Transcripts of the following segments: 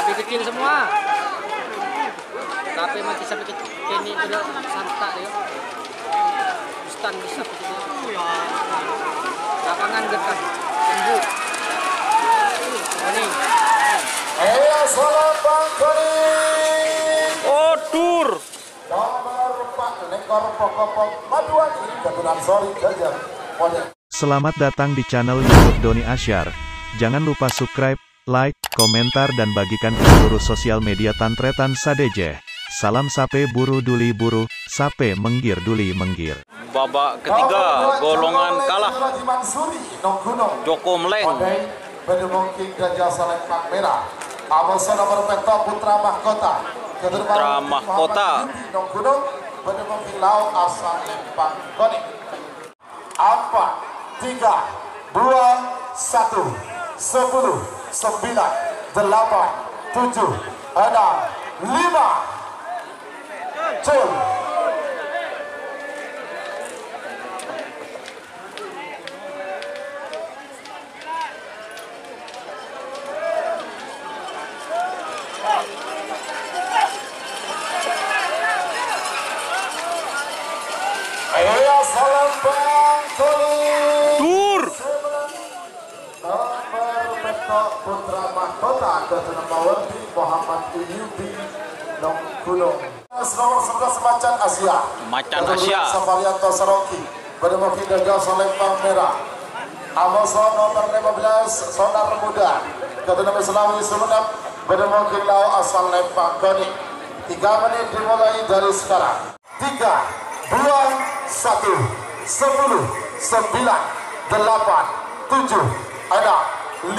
sapi kecil semua. Sapi mati sapi kecil ini udah santak ya. Stan bisa kecil. Lapangan dekat. Tunggu. Ini. Ayo salam Bang Koni. Oh, tur. Nomor 4 lekor pokok Maduan Ketunan Sori Jajar. Selamat datang di channel YouTube Doni Asyar. Jangan lupa subscribe, like, komentar dan bagikan ke seluruh sosial media Tantretan Sadejeh. Salam sape buru duli buru, sape menggir duli menggir. Babak ketiga, golongan kalah. Joko Meleng. Bedemongking Gajah Saleh Pak Merah. Amoso nomor peto Putra Mahkota. Putra Mahkota. Gunung Bedemongking Lau asal Lempang Koni. 4, 3, 2, 1, 10, 9, 8, 7, 6, 5, 4, 3, 2, 1, 10, 9, 8, 7, ayo salam Bang Koni. Tur. Nomor petok Putra Mahkota Ketunan Mawardi Muhammad Iyubi Nong Gunung. Nomor 11 Macan Asia. Macan Asia. Safarianto Saroki. Bedemongking Gajah Saleh Pak Merah. Amoso nomor 15 Sonar Muda. Ketunan Islami Sumenep. Bedemongking Lau asal Lempang Koni. 3 menit dimulai dari sekarang. 3, 2, 1, 10, 9, 8, 7, 5,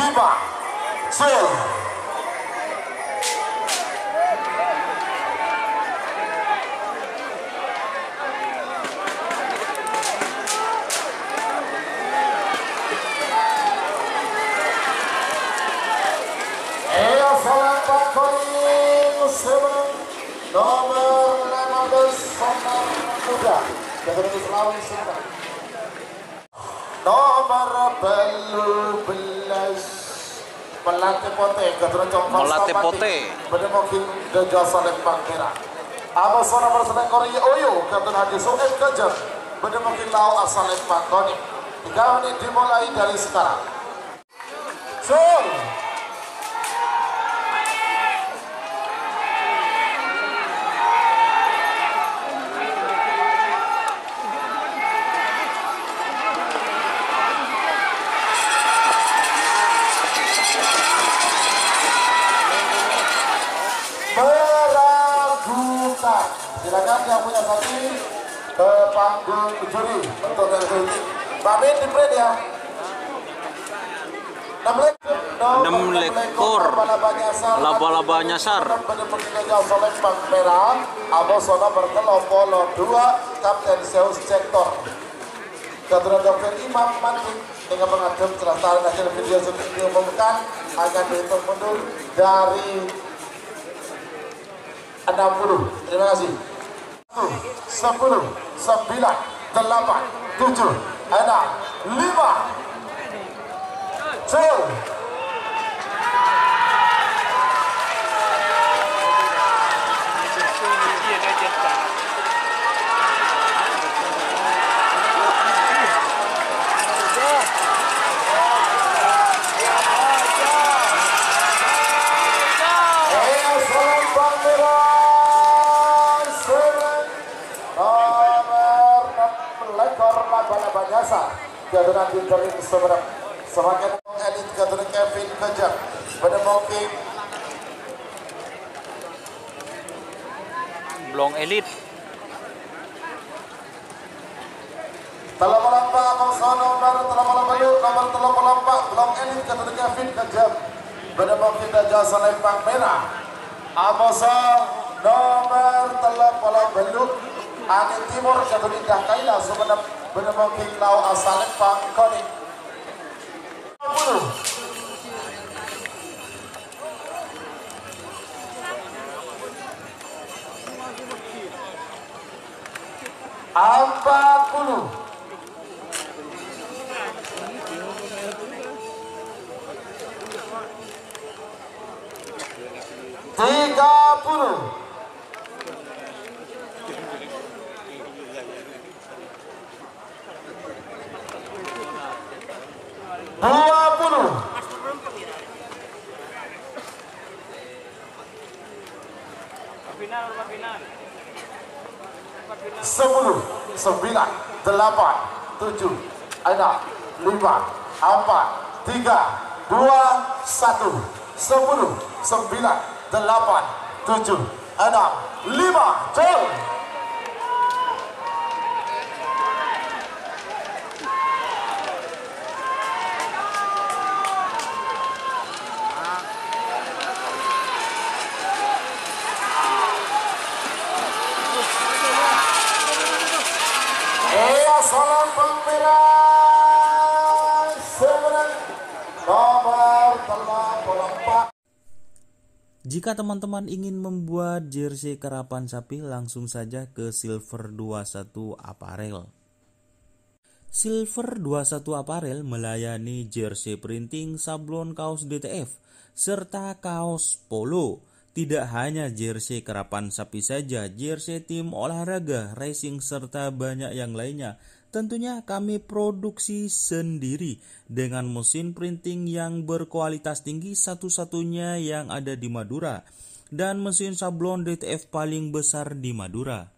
7. Salam Pak Koni nomor 15 Sonar Muda Ketunan Islami Sumenep. Nomor 12 Melate Pote Ketunan Congkol Melate Samati. Pote. Bedemongking Gajah Saleh Pak Merah. Amoso nomor 9 Korea Oyo Ketunan Haji Soeb Gajah. Bedemongking Lau asal Lempang Koni. 3 menit dimulai dari sekarang. Sol. Meragukan. Silakan yang punya sapi ke panggung juri untuk dari Pak Min di play ya. 6 lekor laba-laba nyasar. Bedemongking Gajah Saleh Pak Merah. Amoso nomor 32 Kapten Zeus Cektor. Ketunan Dr. Imam Mantik dengan mengadem celataran hasil video syuting diumumkan akan dihitung mundur dari 60. Terima kasih. 10, 9, 8, 7, 6, 5, 7. Ketunan Dinterin Sumenep. Semakin edit Ketunan Kevin Gajah. Bedemongking Blong Elit. telah melompat Amoso nomor Blong Elit Ketunan Kevin Gajah. Bedemongking Gajah Saleh Pak Merah. Amoso nomor beluk Angin Timur Ketunan Indah Kaila Sumenep. Bedemongking Lau asal Lempang Koni. 40. Sepuluh, 9, 8, 7, 6, 5, 4, 3, 2, 1. 10, 9, 8, 7, 6, 5, jauh. Salam pemerah sebenarnya nomor 84. Jika teman-teman ingin membuat jersey karapan sapi, langsung saja ke Silver 21 Apparel. Silver 21 Apparel melayani jersey printing, sablon kaos DTF, serta kaos polo. Tidak hanya jersey karapan sapi saja, jersey tim olahraga, racing, serta banyak yang lainnya. Tentunya kami produksi sendiri dengan mesin printing yang berkualitas tinggi, satu-satunya yang ada di Madura, dan mesin sablon DTF paling besar di Madura.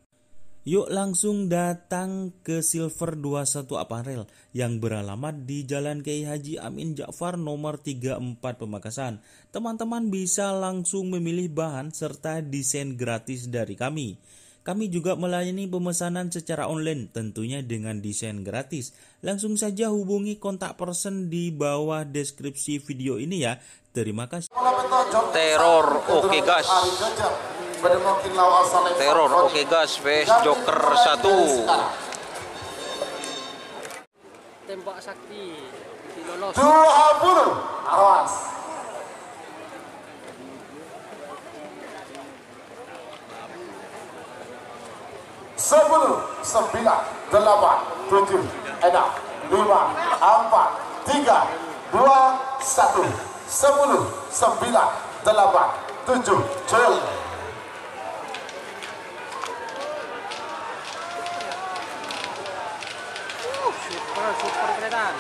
Yuk langsung datang ke Silver 21 Apparel yang beralamat di Jalan Kiai Haji Amin Ja'far nomor 34 Pamekasan. Teman-teman bisa langsung memilih bahan serta desain gratis dari kami. Kami juga melayani pemesanan secara online, tentunya dengan desain gratis. Langsung saja hubungi kontak person di bawah deskripsi video ini ya. Terima kasih. Teror oke gas. Teror oke gas vs Joker 1. Tembak sakti lolos. 20, awas. Sepuluh, 9, 8, 7, 6, 5, 4, 3, 2, 1. 10, 9, 8, 7, 6, 5, 4, 3, 2, 1. Super kelihatan.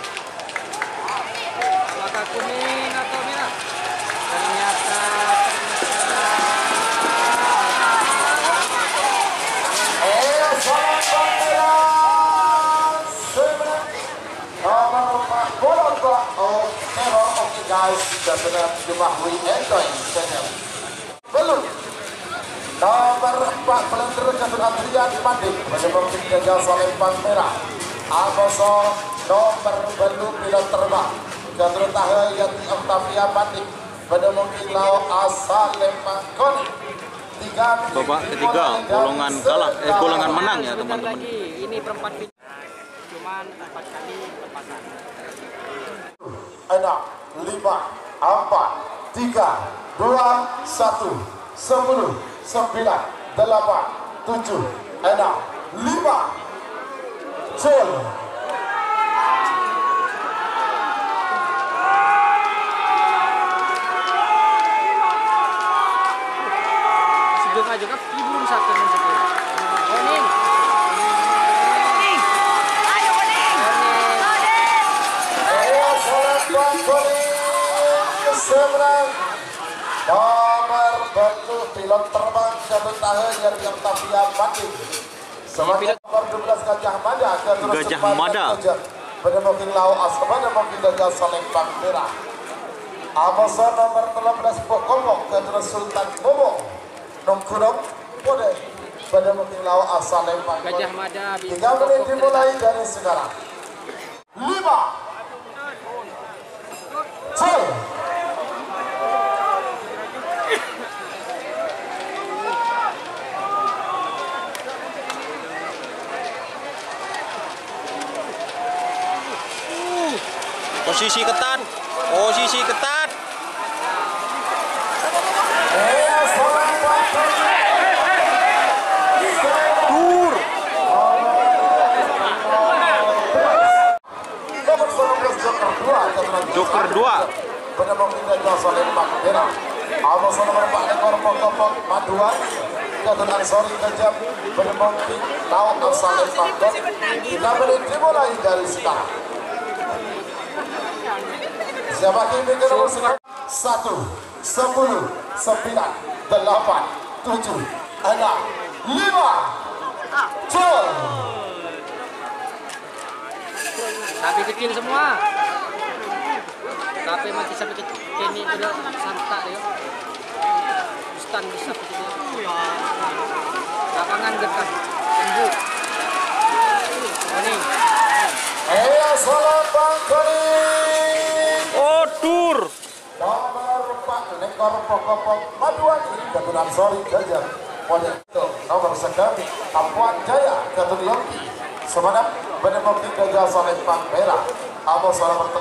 Apakah kuning atau merah? Ternyata guys, sudah benar jumlah we enjoy channel. Belum. Nomor 4 pelenter Catur Adrian Pandik menyebabkan jajah Salempang Merah. Amoso nomor belum tidak terbang. Catur Tahe Yati Octavia Pandik menemukan Lau Asal Lempang Koni. Babak ketiga, golongan kalah, golongan menang ya teman-teman. Ini perempat final. Cuman 4 kali lepasan. 6, 5, 4, 3, 2, 1. 10, 9, 8, 7, 6, 5. Jol. Sejauh juga belum satu mencetak. Kuning. Ayo kuning. Seberang nomor batu pilot terbang Catur Tahe Yati Octavia Pandik. Sebanyak nomor 12 Gajah Mada. Gajah Mada menemukan Lau Asal menemukan Gajah Salempang Merah. Amoso nomor 13 Pokomong Catur Sultan Bobo Nongkurong Pode menemukan Lau Asal Salempang Gajah Mada. 3 menit dimulai dari sekarang. 5 Jol. Posisi ketat, posisi ketat. Tur. Joker 2. Menemukan Gajah Salempang Merah. Amosa nomor 4 ekor pokok Maduan Gatot Ansori Kejam bermungkin lawan Asal Pangkon. Kita menit dimulai dari sekarang. Siapa kini ke nomor 1, 10, 9, 8, 7, 6, 5, Jol. Sapi kecil semua. Tapi mati sapi kecil ini udah santak dia. Stand bisa kecil. Lapangan dekat. Tunggu. Kuning. Salam Bang Kuning. Oh, tur. Nomor 4 ekor pokok Maduan Gatot Ansori Kejam. Nomor 9 Kapuan Jaya Gatot Yongki. Semanap menemukan Gajah Soleh Pang Merah. Amos nomor 3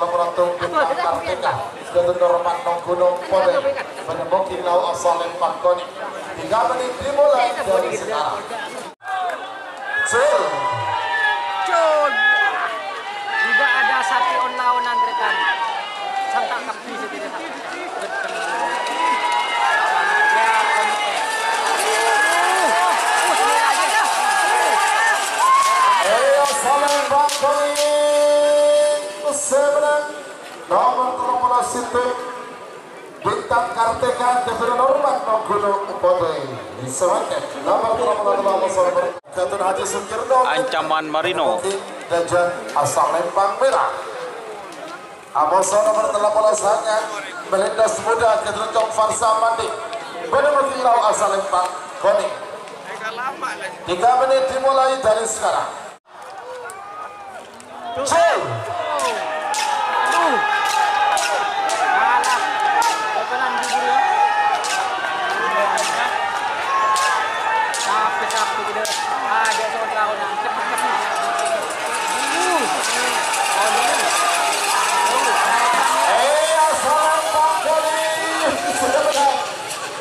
Bintang Kartika Gatot Norman Nong Gunung Pode menemukan Lau Soleh Pang Koni. 3 menit dimulai dari sekarang. Cun. Juga ada sapi on-lawanan rekan. Santak kapi setidak. Soleh Pang Koni sebenarnya nomor 31 Bintang Kartika Gatot Norman Nong Gunung Pode disewakkan nomor 32 Gatot Haji Sukirno Ancaman Marino. Gajah Asal Lempang Merah. Amoso nomor 13 hanya melindas muda Gatot Cok Farsa Mandi menemukan Lau Asal Lempang Koni. 3 menit dimulai dari sekarang. Sapi gitu. Ada soal lawanan cepat-cepat. Salam Bang Koni.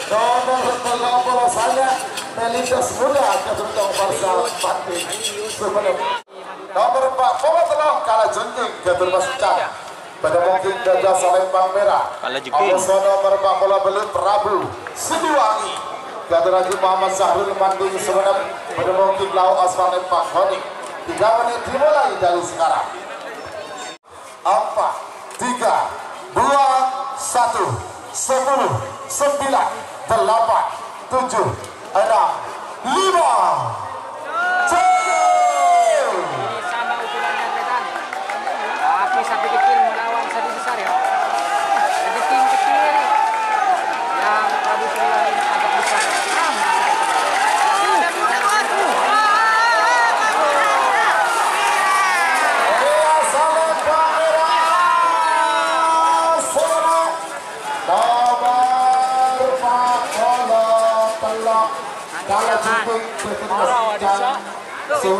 Nomor 13 hanya melindas muda Gatot Cok Farsa Mandi sebelum nomor 4 Bawa Telok kalah jengking Gatot Masjid pada mungkin Gajah Salempang Merah. Kalah jengking. Amoso nomor 4 Bola Belut Prabu Sidiwangi Gatot Haji Muhammad Sahrul Manding sebenarnya pada mungkin Lau Asal Lempang Koni. 3 menit dimulai dari sekarang. 4, 3, 2, 1, 10, 9, 8, 7, 6, 5, Sama ukurannya rekan. Tapi sapi kecil melawan sapi besar ya. Jadi tim kecil yang Prabu Siliwangi agak besar. Kalau